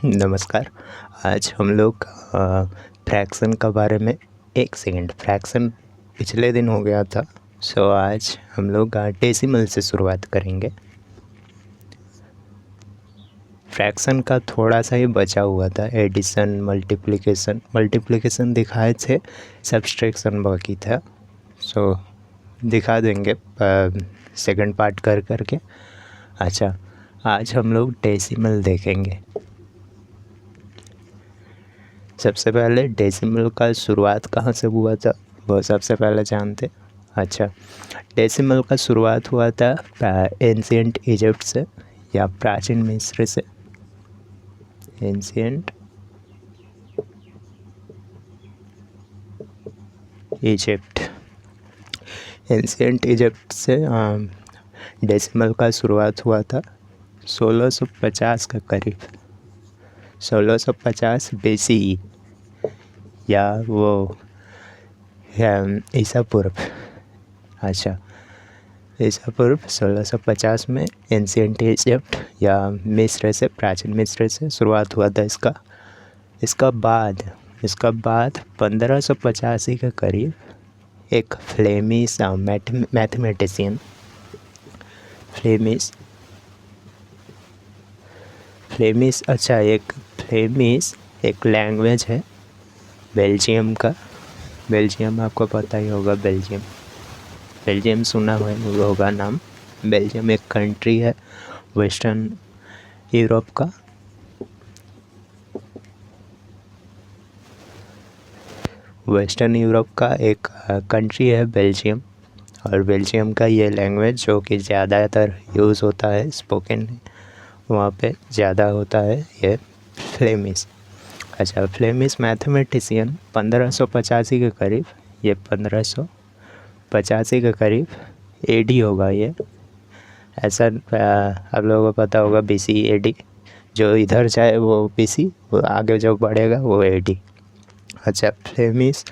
नमस्कार। आज हम लोग फ्रैक्शन का बारे में एक सेकंड फ्रैक्शन पिछले दिन हो गया था। आज हम लोग डेसिमल से शुरुआत करेंगे। फ्रैक्शन का थोड़ा सा ही बचा हुआ था, एडिशन मल्टीप्लिकेशन दिखाए थे, सब्सट्रैक्शन बाकी था। दिखा देंगे सेकंड पार्ट करके। अच्छा, आज हम लोग डेसिमल देखेंगे। सबसे पहले डेसिमल का शुरुआत कहाँ से हुआ था वो सबसे पहले जानते। अच्छा, डेसिमल का शुरुआत हुआ था एंशिएंट इजिप्ट से या प्राचीन मिस्र से। एंशिएंट इजिप्ट से डेसिमल का शुरुआत हुआ था 1650 के करीब, 1650 BCE या वो ईसा पूर्व। अच्छा, ईसा पूर्व 1650 में एंशिएंट इजिप्ट या मिस्र से, प्राचीन मिस्र से शुरुआत हुआ था इसका। इसका बाद 1585 के करीब एक फ्लेमिश मैथमेटिशियन, एक लैंग्वेज है बेल्जियम का। बेल्जियम आपको पता ही होगा, बेल्जियम सुना होगा नाम। बेल्जियम एक कंट्री है वेस्टर्न यूरोप का। एक कंट्री है बेल्जियम, और बेल्जियम का ये लैंग्वेज जो कि ज़्यादातर यूज़ होता है, स्पोकन वहाँ पे ज़्यादा होता है, ये फ्लेमिश। अच्छा, फ्लेमिश मैथमेटिशियन 1585 के करीब, ये 1585 के करीब AD होगा ये। ऐसा आप लोगों को पता होगा BC AD, जो इधर जाए वो BC, वो आगे जो बढ़ेगा वो AD। अच्छा, फ्लेमिश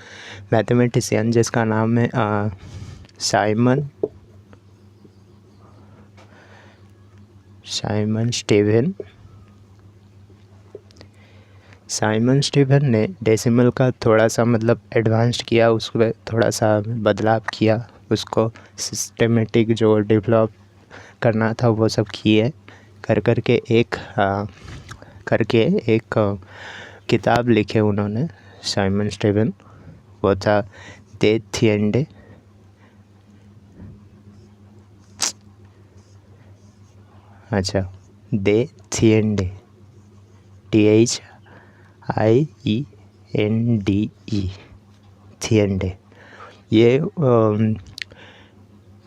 मैथमेटिशियन जिसका नाम है साइमन स्टीवन ने डेसिमल का थोड़ा सा एडवांस्ड किया, उसमें थोड़ा सा बदलाव किया, उसको सिस्टमेटिक जो डेवलप करना था वो सब किए करके एक किताब लिखे उन्होंने, साइमन स्टीवन। वो था दे थिएंडे। अच्छा, दे थिएंडे, THIENDE, थिएंडे। ये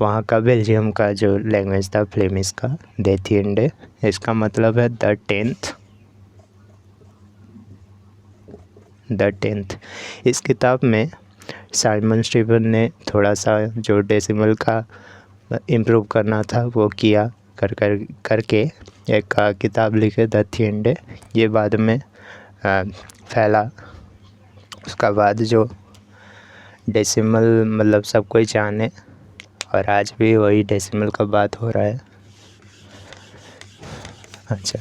वहाँ का बेल्जियम का जो लैंग्वेज था फ्लेमिश का, दे थिएंडे। इसका मतलब है द टेंथ। इस किताब में साइमन स्टीवन ने थोड़ा सा जो डेसिमल का इम्प्रूव करना था वो किया करके एक किताब लिखे, द थिएंडे। ये बाद में फैला। उसका बाद जो डेसिमल सब कोई जाने, और आज भी वही डेसिमल का बात हो रहा है। अच्छा,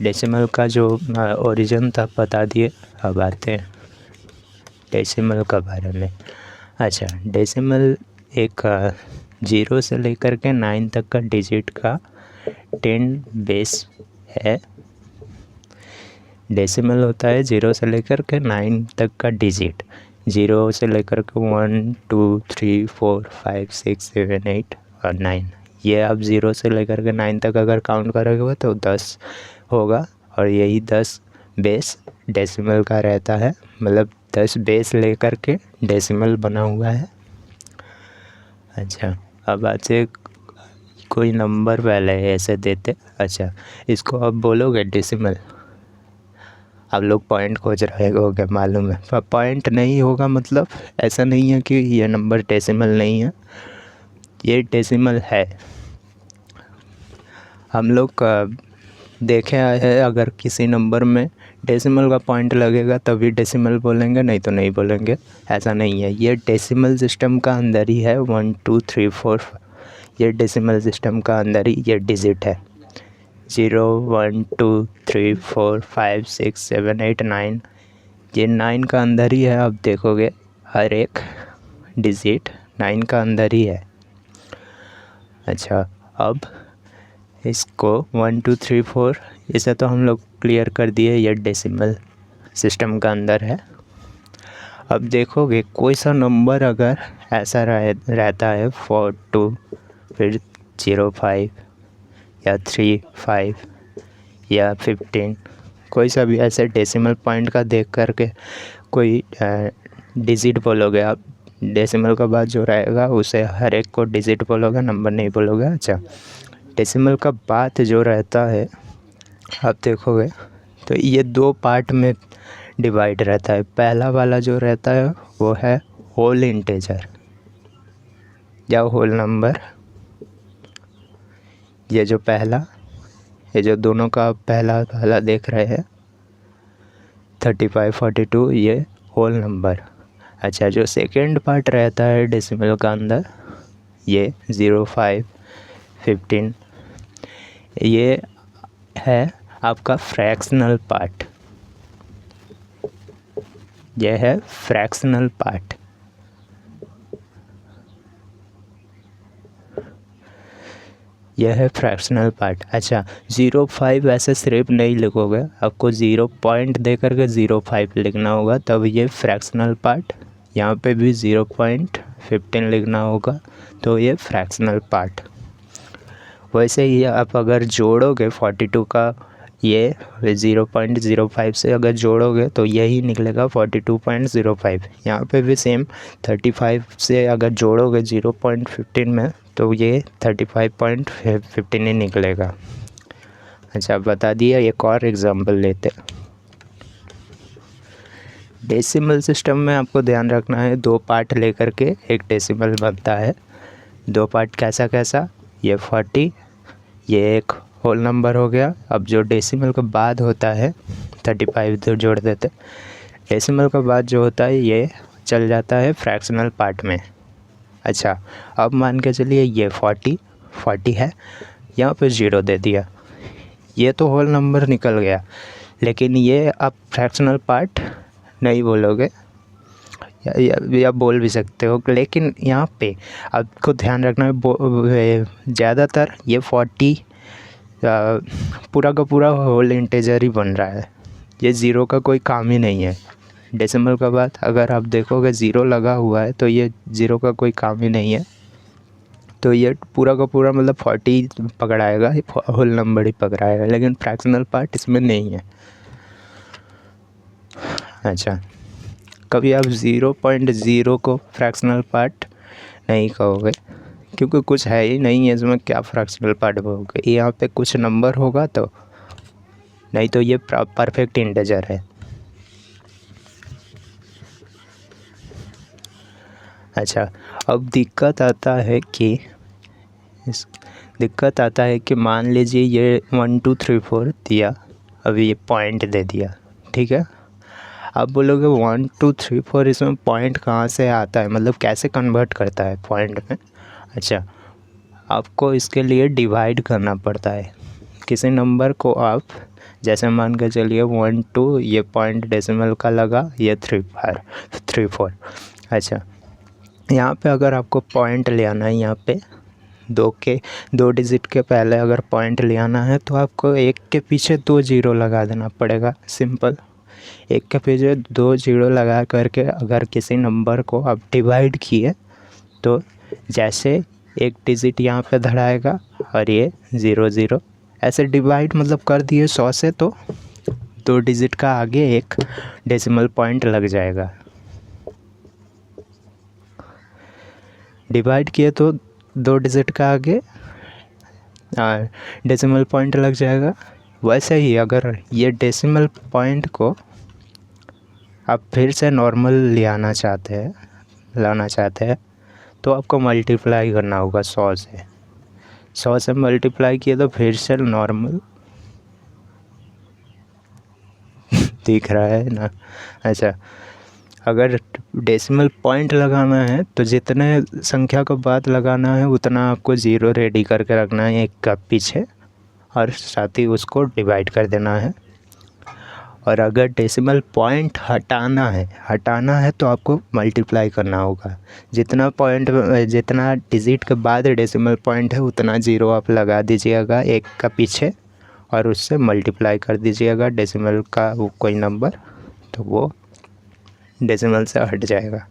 डेसिमल का जो ओरिजिन था बता दिए, अब आते हैं डेसिमल के बारे में। अच्छा, डेसिमल एक 0 से लेकर के 9 तक का डिजिट का 10 बेस है। डेसिमल होता है 0 से लेकर के 9 तक का डिजिट। 0 से लेकर के 1 2 3 4 5 6 7 8 और 9। ये आप 0 से लेकर के 9 तक अगर काउंट करोगे तो 10 होगा, और यही 10 बेस डेसिमल का रहता है। 10 बेस लेकर के डेसिमल बना हुआ है। अच्छा, अब आते कोई नंबर पहले ऐसे देते। अच्छा, इसको अब बोलोगे डेसिमल। आप लोग पॉइंट खोज रहे होगे, मालूम है, पर पॉइंट नहीं होगा, ऐसा नहीं है कि ये नंबर डेसिमल नहीं है, ये डेसिमल है। हम लोग देखे हैं, अगर किसी नंबर में डेसिमल का पॉइंट लगेगा तभी डेसिमल बोलेंगे, नहीं तो नहीं बोलेंगे। ऐसा नहीं है, ये डेसिमल सिस्टम का अंदर ही है। 1 2 3 4 ये डेसिमल सिस्टम का अंदर ही ये डिजिट है। 0 1 2 3 4 5 6 7 8 9, ये 9 का अंदर ही है। अब देखोगे हर एक डिजिट 9 का अंदर ही है। अच्छा, अब इसको 1 2 3 4 इसे तो हम लोग क्लियर कर दिए, ये डेसिमल सिस्टम का अंदर है। अब देखोगे कोई सा नंबर अगर ऐसा रहता है 4 2 फिर 0 5 या 3 5 या 15, कोई सा भी ऐसे डेसिमल पॉइंट का देख करके कोई डिजिट बोलोगे आप। डेसिमल का बाद जो रहेगा उसे हर एक को डिजिट बोलोगे, नंबर नहीं बोलोगे। अच्छा, डेसिमल का बाद जो रहता है आप देखोगे तो ये 2 पार्ट में डिवाइड रहता है। पहला वाला जो रहता है वो है होल इंटीजर या होल नंबर। ये जो पहला, ये जो दोनों का पहला देख रहे हैं 35 42, ये होल नंबर। अच्छा, जो सेकेंड पार्ट रहता है डेसिमल का अंदर, ये 0 5 15, ये है आपका फ्रैक्शनल पार्ट। यह है फ्रैक्शनल पार्ट। यह है फ्रैक्शनल पार्ट। अच्छा, 0 5 ऐसे सिर्फ नहीं लिखोगे, आपको 0 पॉइंट दे करके 0 5 लिखना होगा, तब ये फ्रैक्शनल पार्ट। यहाँ पे भी 0.15 लिखना होगा, तो ये फ्रैक्शनल पार्ट। वैसे ही आप अगर जोड़ोगे 42 का ये 0.05 से अगर जोड़ोगे तो यही निकलेगा 42.05। यहाँ पे भी सेम 35 से अगर जोड़ोगे 0.15 में तो ये 35.15 ही निकलेगा। अच्छा, बता दिया। एक और एग्जांपल लेते। डेसिमल सिस्टम में आपको ध्यान रखना है 2 पार्ट लेकर के एक डेसिमल बनता है। 2 पार्ट कैसा कैसा, ये 40, ये एक होल नंबर हो गया। अब जो डेसिमल के बाद होता है 35 तो जोड़ देते, डेसिमल के बाद जो होता है ये चल जाता है फ्रैक्शनल पार्ट में। अच्छा, अब मान के चलिए ये 40 है, यहाँ पे 0 दे दिया, ये तो होल नंबर निकल गया। लेकिन ये आप फ्रैक्शनल पार्ट नहीं बोलोगे या बोल भी सकते हो, लेकिन यहाँ पे आपको ध्यान रखना है ज़्यादातर ये 40 पूरा का पूरा होल इंटीजर ही बन रहा है। ये 0 का कोई काम ही नहीं है। डेसिमल का बाद अगर आप देखोगे 0 लगा हुआ है तो ये 0 का कोई काम ही नहीं है, तो ये पूरा का पूरा मतलब 40 पकड़ाएगा, होल नंबर ही पकड़ाएगा, लेकिन फ्रैक्शनल पार्ट इसमें नहीं है। अच्छा, कभी आप 0.0 को फ्रैक्शनल पार्ट नहीं कहोगे, क्योंकि कुछ है ही नहीं है इसमें, क्या फ्रैक्शनल पार्ट होगा। यहाँ पे कुछ नंबर होगा तो, नहीं तो ये परफेक्ट इंटीजर है। अच्छा, अब दिक्कत आता है कि मान लीजिए ये 1 2 3 4 दिया, अभी ये पॉइंट दे दिया, ठीक है। आप बोलोगे 1 2 3 4 इसमें पॉइंट कहाँ से आता है, मतलब कैसे कन्वर्ट करता है पॉइंट में। अच्छा, आपको इसके लिए डिवाइड करना पड़ता है। किसी नंबर को आप जैसे मान के चलिए 1 2, ये पॉइंट डेसिमल का लगा, ये 3 4। अच्छा, यहाँ पे अगर आपको पॉइंट ले आना है, यहाँ पे 2 डिजिट के पहले अगर पॉइंट ले आना है तो आपको 1 के पीछे 2 0 लगा देना पड़ेगा। सिंपल, 1 के पीछे 2 0 लगा करके अगर किसी नंबर को आप डिवाइड किए तो जैसे एक डिजिट यहाँ पे धराएगा और ये 0 0 ऐसे डिवाइड मतलब कर दिए 100 से, तो 2 डिजिट का आगे एक डेसिमल पॉइंट लग जाएगा। डिवाइड किए तो 2 डिजिट का आगे डेसिमल पॉइंट लग जाएगा। वैसे ही अगर ये डेसिमल पॉइंट को आप फिर से नॉर्मल लाना चाहते हैं तो आपको मल्टीप्लाई करना होगा 100 से मल्टीप्लाई किए तो फिर से नॉर्मल दिख रहा है ना। अच्छा, अगर डेसिमल पॉइंट लगाना है तो जितने संख्या को बाद लगाना है उतना आपको 0 रेडी करके रखना है 1 का पीछे, और साथ ही उसको डिवाइड कर देना है। और अगर डेसिमल पॉइंट हटाना है तो आपको मल्टीप्लाई करना होगा। जितना डिजिट के बाद डेसिमल पॉइंट है उतना ज़ीरो आप लगा दीजिएगा एक का पीछे, और उससे मल्टीप्लाई कर दीजिएगा डेसिमल का वो कोई नंबर, तो वो डेसिमल से हट जाएगा।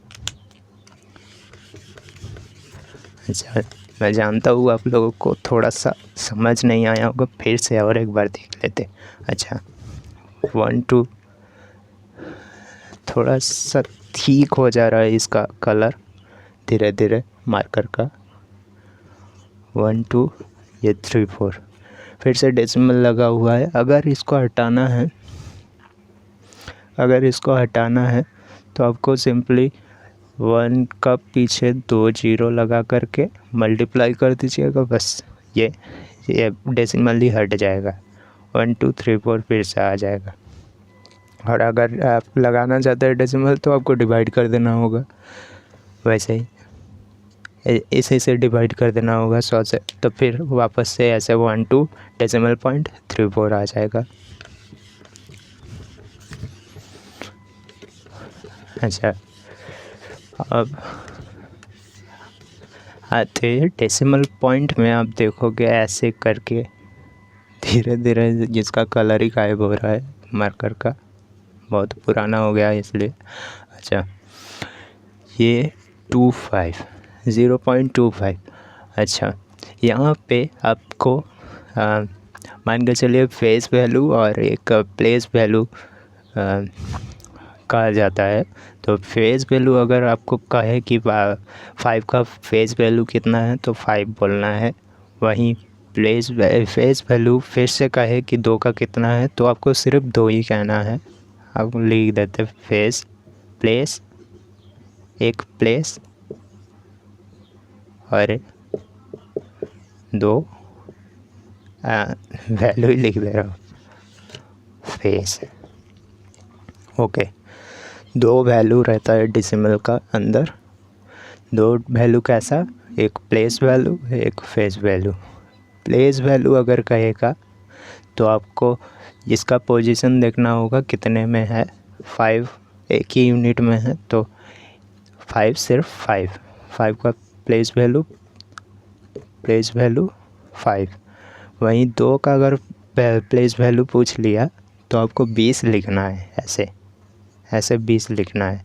अच्छा, मैं जानता हूँ आप लोगों को थोड़ा सा समझ नहीं आया होगा, फिर से और एक बार देख लेते। अच्छा, 1 2 थोड़ा सा ठीक हो जा रहा है इसका कलर धीरे धीरे मार्कर का। 1 2 ये 3 4 फिर से डेसिमल लगा हुआ है। अगर इसको हटाना है तो आपको सिंपली 1 का पीछे 2 जीरो लगा करके मल्टीप्लाई कर दीजिएगा, बस ये डेसिमल ही हट जाएगा। 1 2 3 4 फिर से आ जाएगा। और अगर आप लगाना चाहते हैं डेसिमल तो आपको डिवाइड कर देना होगा, वैसे ही इसे से डिवाइड कर देना होगा 100 से, तो फिर वापस से ऐसे 1 2 डेसिमल पॉइंट 3 4 आ जाएगा। अच्छा, अब आते हैं डेसिमल पॉइंट में। आप देखोगे ऐसे करके धीरे धीरे जिसका कलर ही गायब हो रहा है मार्कर का, बहुत पुराना हो गया इसलिए। अच्छा, ये 0.25। अच्छा, यहाँ पे आपको मान के चलिए फेस वैल्यू और एक प्लेस वैल्यू कहा जाता है। तो फेस वैल्यू अगर आपको कहे कि 5 का फेस वैल्यू कितना है तो 5 बोलना है। वहीं फेस वैल्यू फिर से कहे कि 2 का कितना है तो आपको सिर्फ 2 ही कहना है। आप लिख देते प्लेस, एक प्लेस और 2 वैल्यू ही लिख दे रहा हूँ, फेस। ओके, 2 वैल्यू रहता है डेसिमल का अंदर। 2 वैल्यू कैसा, एक प्लेस वैल्यू एक फेस वैल्यू। प्लेस वैल्यू अगर कहेगा तो आपको इसका पोजीशन देखना होगा कितने में है। 5 एक ही यूनिट में है तो 5 सिर्फ 5 का प्लेस वैल्यू 5। वहीं 2 का अगर प्लेस वैल्यू पूछ लिया तो आपको 20 लिखना है, ऐसे 20 लिखना है।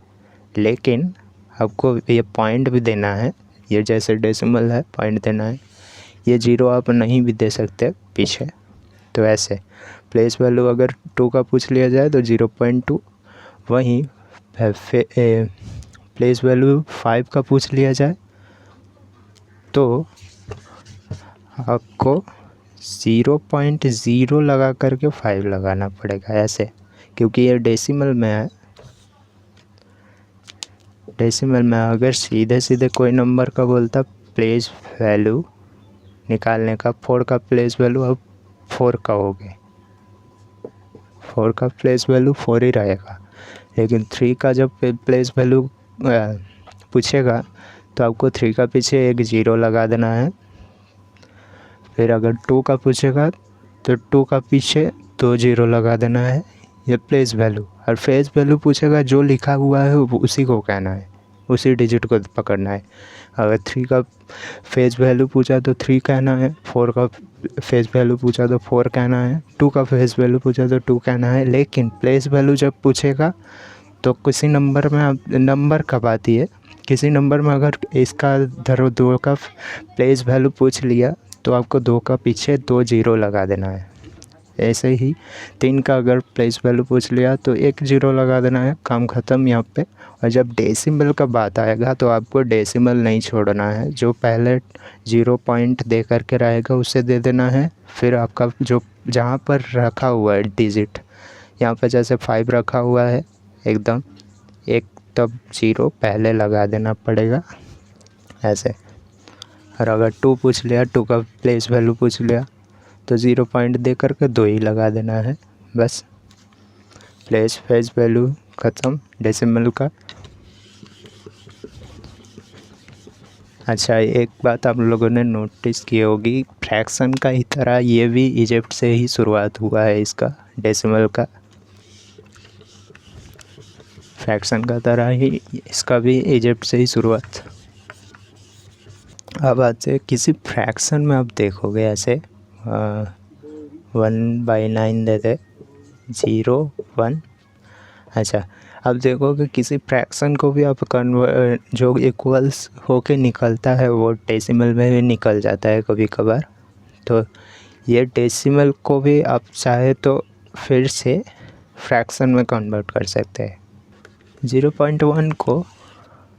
लेकिन आपको ये पॉइंट भी देना है, ये जैसे डेसिमल है पॉइंट देना है। ये जीरो आप नहीं भी दे सकते पीछे, तो ऐसे प्लेस वैल्यू अगर 2 का पूछ लिया जाए तो 0.2। वहीं प्लेस वैल्यू 5 का पूछ लिया जाए तो आपको 0.0 लगा करके 5 लगाना पड़ेगा ऐसे, क्योंकि ये डेसिमल में है। डेसिमल में अगर सीधे कोई नंबर का बोलता प्लेस वैल्यू निकालने का, 4 का प्लेस वैल्यू अब 4 का हो गए, 4 का प्लेस वैल्यू 4 ही रहेगा। लेकिन 3 का जब प्लेस वैल्यू पूछेगा तो आपको 3 का पीछे एक ज़ीरो लगा देना है। फिर अगर 2 का पूछेगा तो 2 का पीछे 2 ज़ीरो लगा देना है, ये प्लेस वैल्यू। और फेस वैल्यू पूछेगा जो लिखा हुआ है उसी को कहना है, उसी डिजिट को पकड़ना है। अगर 3 का फेस वैल्यू पूछा तो 3 कहना है, 4 का फेस वैल्यू पूछा तो 4 कहना है, 2 का फेस वैल्यू पूछा तो 2 कहना है। लेकिन प्लेस वैल्यू जब पूछेगा तो किसी नंबर में नंबर कब आती है, किसी नंबर में अगर इसका 2 का प्लेस वैल्यू पूछ लिया तो आपको 2 का पीछे 2 ज़ीरो लगा देना है। ऐसे ही 3 का अगर प्लेस वैल्यू पूछ लिया तो 1 ज़ीरो लगा देना है, काम ख़त्म यहाँ पे। और जब डेसिमल का बात आएगा तो आपको डेसिमल नहीं छोड़ना है, जो पहले 0 पॉइंट दे करके रहेगा उसे दे देना है। फिर आपका जो जहाँ पर रखा हुआ है डिजिट, यहाँ पर जैसे 5 रखा हुआ है एकदम एक, तब 0 पहले लगा देना पड़ेगा ऐसे। और अगर 2 पूछ लिया, 2 का प्लेस वैल्यू पूछ लिया तो 0 पॉइंट दे करके 2 ही लगा देना है, बस। फेस वैल्यू ख़त्म डेसिमल का। अच्छा, एक बात आप लोगों ने नोटिस की होगी, फ्रैक्शन का ही तरह ये भी इजिप्ट से ही शुरुआत हुआ है इसका, डेसिमल का। फ्रैक्शन का तरह ही इसका भी इजिप्ट से ही शुरुआत। अब आते किसी फ्रैक्शन में आप देखोगे ऐसे 1/9 देते 0 1। अच्छा, अब देखोगे किसी फ्रैक्शन को भी आप जो इक्वल्स होके निकलता है वो डेसिमल में भी निकल जाता है कभी कभार। तो ये डेसिमल को भी आप चाहे तो फिर से फ्रैक्शन में कन्वर्ट कर सकते हैं। 0.1 को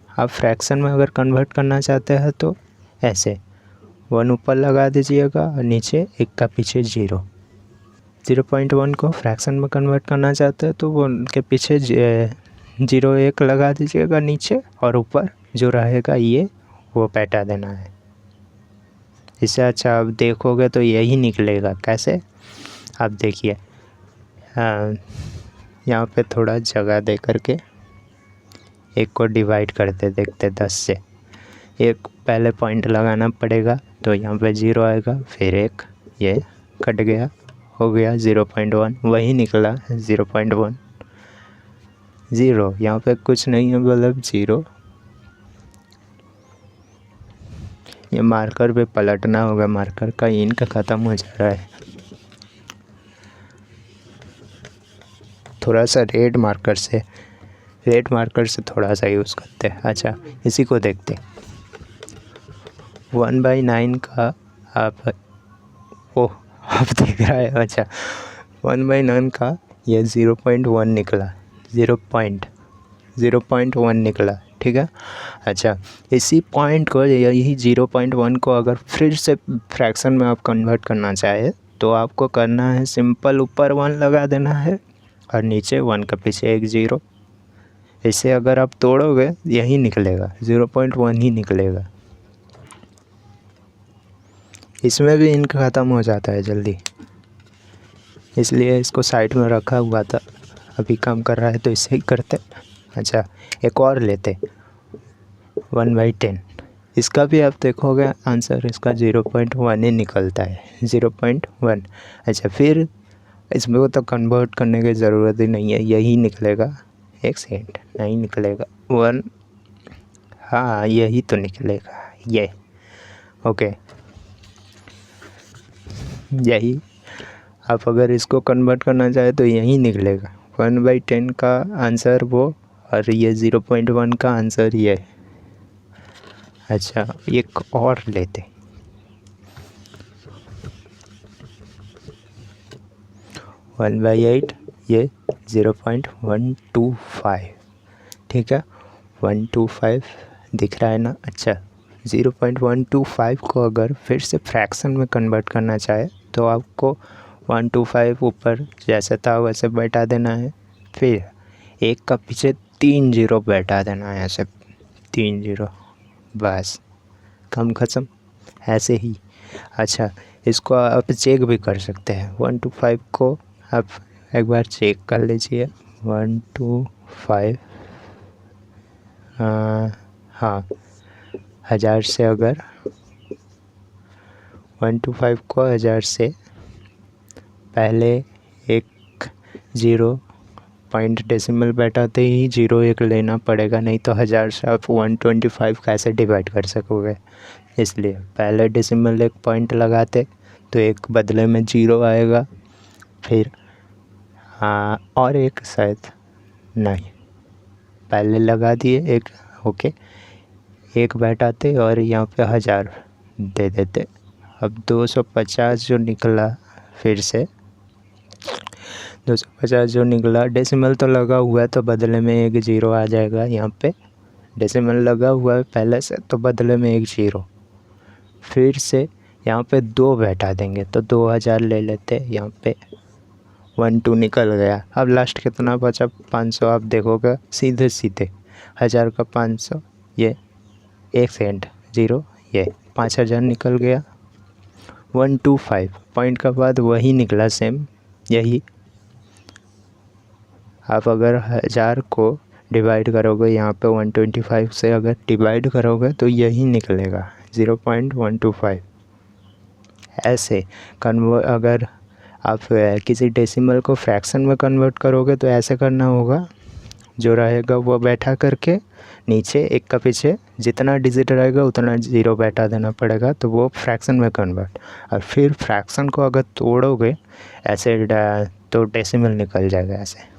आप फ्रैक्शन में अगर कन्वर्ट करना चाहते हैं तो ऐसे 1 ऊपर लगा दीजिएगा और नीचे एक का पीछे 0। 0.1 को फ्रैक्शन में कन्वर्ट करना चाहते हैं तो वो उनके पीछे 0 1 लगा दीजिएगा नीचे, और ऊपर जो रहेगा ये वो बैठा देना है। इससे अच्छा आप देखोगे तो यही निकलेगा। कैसे, आप देखिए, यहाँ पे थोड़ा जगह दे करके एक को डिवाइड करते देखते 10 से। एक पहले पॉइंट लगाना पड़ेगा, तो यहाँ पे 0 आएगा, फिर एक ये कट गया, हो गया 0.1, वही निकला 0.1। 0 यहाँ पे कुछ नहीं है, मतलब 0। ये मार्कर पे पलटना होगा, मार्कर का इंक ख़त्म हो जा रहा है। थोड़ा सा रेड मार्कर से थोड़ा सा यूज़ करते हैं। अच्छा, इसी को देखते 1/9 का आप देख रहा है। अच्छा, 1/9 का ये 0.1 निकला, 0.1 निकला, ठीक है। अच्छा, इसी पॉइंट को, यही 0.1 को अगर फिर से फ्रैक्शन में आप कन्वर्ट करना चाहे तो आपको करना है सिंपल, ऊपर 1 लगा देना है और नीचे 1 का पीछे एक 0। इसे अगर आप तोड़ोगे यही निकलेगा, 0.1 ही निकलेगा। इसमें भी इंक ख़त्म हो जाता है जल्दी, इसलिए इसको साइड में रखा हुआ था, अभी काम कर रहा है तो इसे ही करते। अच्छा, एक और लेते 1/10। इसका भी आप देखोगे आंसर इसका 0.1 ही निकलता है, 0.1। अच्छा, फिर इसमें तो कन्वर्ट करने की ज़रूरत ही नहीं है, यही निकलेगा। एक सेकेंड, नहीं निकलेगा 1, हाँ यही तो निकलेगा, ये ओके। यही आप अगर इसको कन्वर्ट करना चाहे तो यही निकलेगा, 1/10 का आंसर वो, और ये 0.1 का आंसर ये। अच्छा, एक और लेते 1/8, ये 0.125, ठीक है। 125 दिख रहा है ना। अच्छा, 0.125 को अगर फिर से फ्रैक्शन में कन्वर्ट करना चाहे तो आपको 125 ऊपर जैसे था वैसे बैठा देना है, फिर एक का पीछे 3 0 बैठा देना है, ऐसे 3 0, बस काम ख़त्म, ऐसे ही। अच्छा, इसको आप चेक भी कर सकते हैं, 125 को आप एक बार चेक कर लीजिए। 125, हाँ 1000 से, अगर 125 को 1000 से पहले एक 0 पॉइंट डेसिमल बैठाते ही 0 1 लेना पड़ेगा, नहीं तो 1000 से आप 125 कैसे डिवाइड कर सकोगे। इसलिए पहले डेसिमल एक पॉइंट लगाते तो एक बदले में 0 आएगा, फिर और एक शायद नहीं, पहले लगा दिए एक, ओके, एक बैठाते और यहाँ पे 1000 दे देते। अब 250 जो निकला, फिर से 250 जो निकला, डेसिमल तो लगा हुआ है तो बदले में एक 0 आ जाएगा। यहाँ पे डेसिमल लगा हुआ है पहले से तो बदले में एक 0, फिर से यहाँ पे 2 बैठा देंगे तो 2000 ले लेते। यहाँ पे 1 2 निकल गया। अब लास्ट कितना बचा, 500। आप देखोगे सीधे 1000 का 500, ये एक सेकंड 0, ये 5000 निकल गया। 125 पॉइंट का बाद वही निकला, सेम यही। आप अगर 1000 को डिवाइड करोगे यहाँ पे 125 से अगर डिवाइड करोगे तो यही निकलेगा 0.125। ऐसे अगर आप किसी डेसिमल को फ्रैक्शन में कन्वर्ट करोगे तो ऐसे करना होगा, जो रहेगा वो बैठा करके नीचे एक का पीछे जितना डिजिट रहेगा उतना ज़ीरो बैठा देना पड़ेगा, तो वो फ्रैक्शन में कन्वर्ट। और फिर फ्रैक्शन को अगर तोड़ोगे ऐसे तो डेसिमल निकल जाएगा ऐसे।